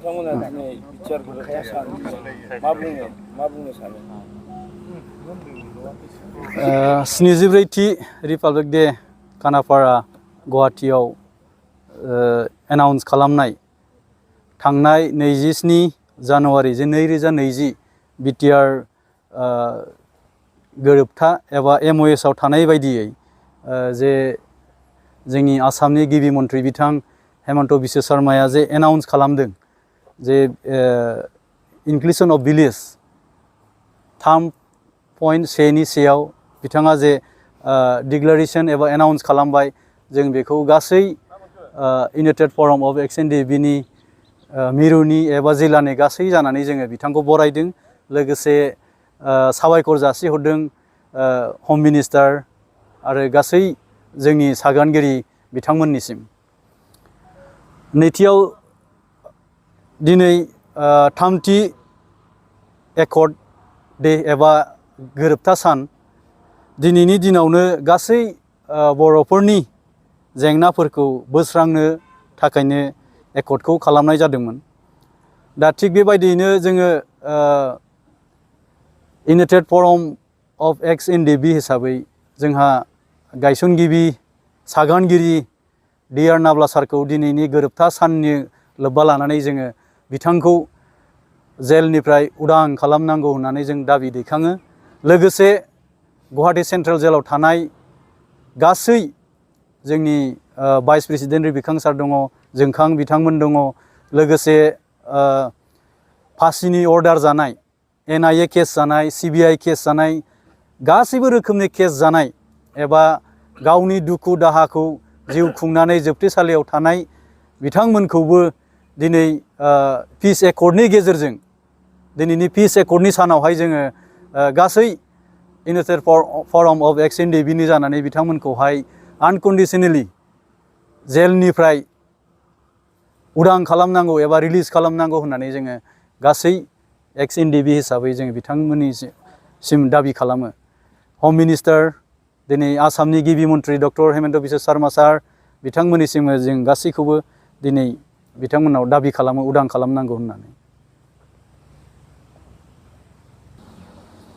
नोंथांमोना दिनै बिटिआर गोरोबथा सान मा बुंनो सानो? 73थि रिपाब्लिक डे खानापारा गुवाहाटीयाव एनाउन्स खालामनाय थांनाय 27 जानुवारि जे 2020 बिटिआर गोरोबथा एबा MOS आव थानाय बायदियै जे जोंनि आसामनि गिबि मन्थ्रि बिथां हेमन्त बिश्व शर्माया जे एनाउन्स खालामदों जे इनक्लुसन अफ भिलेज 3.1 नि सायाव बिथाङा जे डिक्लारेसन एबा एनाउन्स खालामबाय जों बेखौ गासै इउनाइटेड फराम अफ एक्स-एन-डि-एफ-बि नि मिरुनि एबा जिल्लानि गासै जानानै जोङो बिथांखौ बरायदों लोगोसे साबायखर जासिहरदों हम मिनिस्टार आरो गासै जोंनि सागानगिरि बिथांमोननिसिम। नैथियाव दिनै थामथि एकर्ड डे एबा गोरोबथा सान दिनैनि दिनावनो गासै बर'फोरनि जेंनाफोरखौ बोस्रांनो थाखायनो एकर्डखौ खालामनाय जादोंमोन। दा थिग बेबायदियैनो जोङो इउनाइटेड फराम अफ एक्स-एन-डि-एफ-बि हिसाबै जोंहा गायसनगिरि सागानगिरि डि.आर. नाब्ला सारखौ दिनैनि गोरोबथा साननि लोब्बा लानानै जोङो बिथांखौ जेलनिफ्राय उदां खालामनांगौ होननानै जों दाबि दैखाङो। लोगोसे गुवाहाटी सेन्ट्रेल जेलाव थानाय गासै जोंनि भाइस प्रेसिडेन्ट रिबिखां सार दङ, जोंखां बिथांमोन दङ, लोगोसे फासिनि अर्डार जानाय, NIA केस जानाय, CBI केस जानाय, गासैबो रोखोमनि केस जानाय एबा गावनि दुखु दाहाखौ जिउ खुंनानै जोबथेसालियाव थानाय बिथांमोनखौबो दिनै पिस एकर्डनि गेजेरजों दिनैनि पिस एकर्डनि सानावहाय जोङो गासै इउनाइटेड फराम अफ एक्स-एन-डि-एफ-बि नि जानानै बिथांमोनखौहाय आनकन्डिसनेलि जेलनिफ्राय उदां खालामनांगौ एबा रिलिज खालामनांगौ होननानै जोङो गासै एक्स-एन-डि-एफ-बि हिसाबै जोङो बिथांमोननिसिम दाबि खालामो। हम मिनिस्टार दिनै आसामनि गिबि मन्थ्रि डक्टर हेमन्त बिश्व शर्मा सार बिथांमोननिसिम जों गासैखौबो दिनै बिथांमोनाव दाबि खालामो उदां खालामनांगौ होननानै।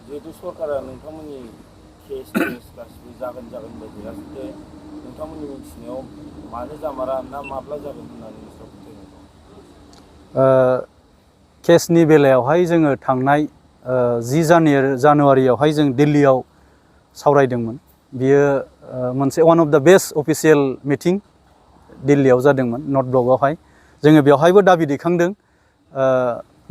जिहेतु सरकारा नोंथांमोननि केस गासिबो जागोन बायदि गासिबो नोंथांमोननि मिथिनायाव मानो जामारा ना माब्ला जागोन होननानै केसनि बेलायावहाय जोङो थांनाय 10 जानुवारियावहाय जों दिल्लीयाव सावरायदोंमोन। बियो मोनसे वान अफ द बेस्ट अफिसियेल मिटिं दिल्लीयाव जादोंमोन नर्थ ब्लकआवहाय। जोङो बेवहायबो दाबि दैखांदों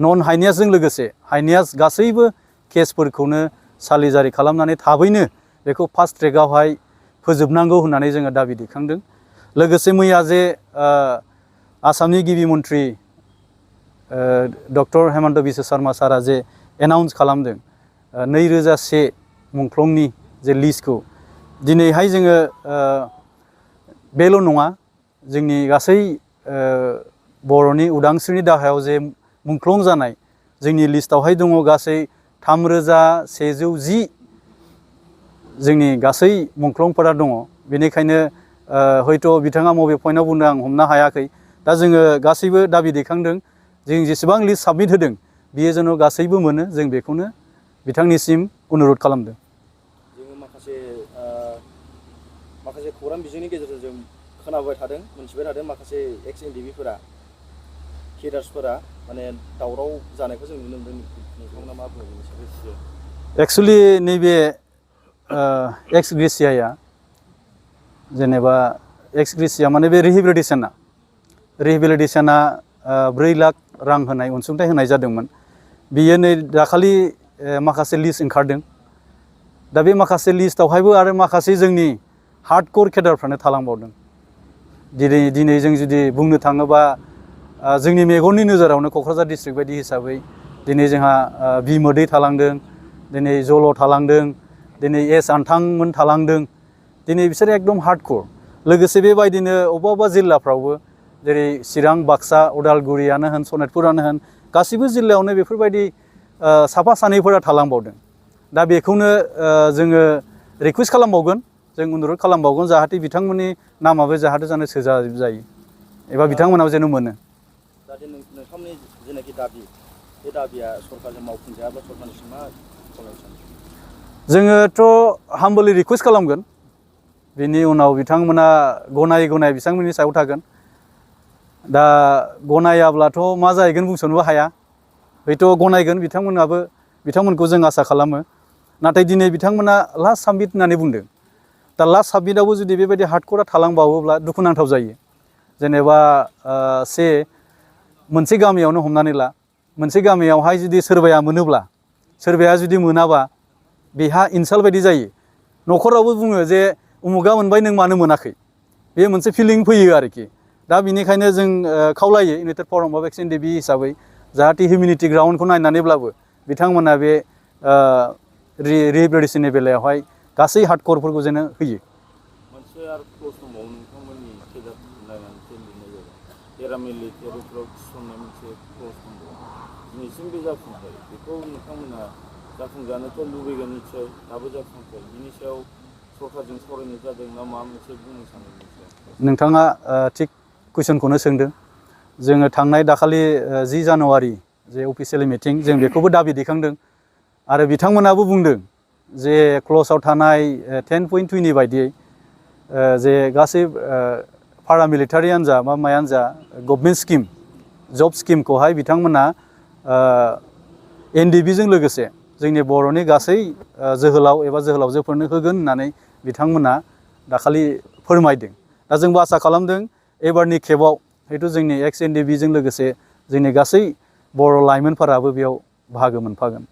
नन हाइनियासजों लोगोसे हाइनियास गासैबो केसफोरखौनो सालिजारि खालामनानै थाबैनो बेखौ फास्ट ट्रेकआवहाय फोजोबनांगौ होननानै जोङो दाबि दैखांदों। लोगोसे मैया जे आसामनि गिबि मन्थ्रि डक्टर हेमन्त बिश्व शर्मा सारा जे एनाउन्स खालामदों 2001 मुंख्लंनि जे लिस्टखौ दिनैहाय जोङो बेल' नङा जोंनि गासै बर'नि उदांस्रिनि दाहायाव जे मुंख्लं जानाय जोंनि लिस्टआवहाय दङ गासै 3110 जोंनि गासै मुंख्लंफोरा दङ। बेनिखायनो हयथ' बिथाङा बबे पइन्टआव बुंदों आं हमनो हायाखै। दा जोङो गासैबो दाबि दैखांदों जों जेसेबां लिस्ट साबमिट होदों बियो जेन' गासैबो मोनो जों बेखौनो बिथांनिसिम अनुरद खालामदों। जोङो माखासे खौरां बिजोंनि गेजेरजों जों खोनाबाय थादों मोनथिबाय थादों माखासे एक्स-एन-डि-एफ-बिफोरा केडार्सफोरा माने दावराव जानायखौ जों नुनो मोन्दों। नोंथांमोना मा बुङो बेनि सायाव? एक्सुवेलि नैबे एक्स ग्रेसियाया जेनेबा एक्स ग्रेसिया माने बे रिहेबिलिटेसना 4 लाख रां होनाय अनसुंथाइ होनाय जादोंमोन। बियो नै दाखालि माखासे लिस्ट ओंखारदों। दा बे माखासे लिस्टआवहायबो आरो माखासे जोंनि हार्डक'र केडारफ्रानो थालांबावदों। दिनै जों जुदि बुंनो थाङोबा जोंनि मेगननि नोजोरावनो क'क्राझार डिस्ट्रिक्ट बायदि हिसाबै दिनै जोंहा बि मोदै थालांदों, दिनै जल' थालांदों, दिनै एस आनथांमोन थालांदों। दिनै बिसोर एकदम हार्डक'र। लोगोसे बेबायदिनो अबेबा जिल्लाफ्रावबो जेरै चिरां, बाक्सा, उदालगुरियानो होन, सनितपुरानो होन गासैबो जिल्लायावनो बेफोरबायदि साफा सानैफोरा थालांबावदों। दा बेखौनो जोङो रिकुवेस्ट खालामबावगोन, जों अनुरद खालामबावगोन जाहाथे बिथांमोननि नामाबो जाहाथे सोजाब जायो एबा बिथांमोनाबो जेन' मोनो। दा जाहाथे नोंथांमोननि जेनाखि दाबि बे दाबिया सरकारजों मावफुंजायाब्ला सरकारनिसिम मा खालामनो सानो? जोङोथ' हाम्बलि रिकुवेस्ट खालामगोन, बिनि उनाव बिथांमोना गनाय बिथांमोननि सायाव थागोन। दा गनायाब्लाथ' मा जाहैगोन बुंस'नोबो हाया, हयथ' गनायगोन बिथांमोनखौ जों आसा खालामो। नाथाय दिनै बिथांमोना लास्ट साबमिट होननानै बुंदों। दा लास्ट साबमिटआवबो जुदि बेबायदि हार्डक'रा थालांबावोब्ला दुखुनांथाव जायो। जेनेबा मोनसे गामियावनो हमनानै ला, मोनसे गामियावहाय जुदि सोरबाया मोनोब्ला सोरबाया जुदि मोनाबा बेहा इनसाल्ट बायदि जायो। न'खरावबो बुङो जे उमुगा मोनबाय नों मानो मोनाखै, बे मोनसे फिलिं फैयो आरोखि। दा बिनिखायनो जों खावलायो united forum of ex N D B हिसाबै जाहाथे हिउमेनिटि ग्राउन्डखौ नायनानैब्लाबो बिथांमोना बे रिहेबिलिटेसननि बेलायावहाय गासै हार्डक'रफोरखौ जेन होयो। मोनसे आरो क्ल'ज दंबावो नोंथांमोननि केडार नायनानै लिरनाय जाबाय, पेरामिलिटारिफोराव थिसननाय मोनसे क्ल'ज दंबावो, दिनैसिम बे जाफुङाखै। बेखौ नोंथांमोना जाफुंजानोथ' लुबैगोन निस्सय, दाबो जाफुङाखै। बिनि सायाव सरकारजों सावरायनाय जादों ना माबा मोनसे बुंनो सानो? नोंथाङा थिग कुइसनखौनो सोंदों। जोङो थांनाय दाखालि 10 जानुवारि जे अफिसियेलि मिटिं, जों बेखौबो दाबि दैखांदों आरो बिथांमोनाबो बुंदों जे क्ल'जआव थानाय 10.2नि बायदियै जे गासै पारामिलिटारियानो जा बा मायानो जा गभर्नमेन्ट स्किम, जब स्किमखौहाय बिथांमोना NDB-जों लोगोसे जोंनि बर'नि गासै जोहोलाव एबा जोहोलावजोफोरनो होगोन होननानै बिथांमोना दाखालि फोरमायदों। दा जोंबो आसा खालामदों एबारनि खेबाव हयथ' जोंनि एक्स NDB-जों लोगोसे जोंनि गासै बर' लाइमोनफोराबो बेयाव बाहागो मोनफागोन।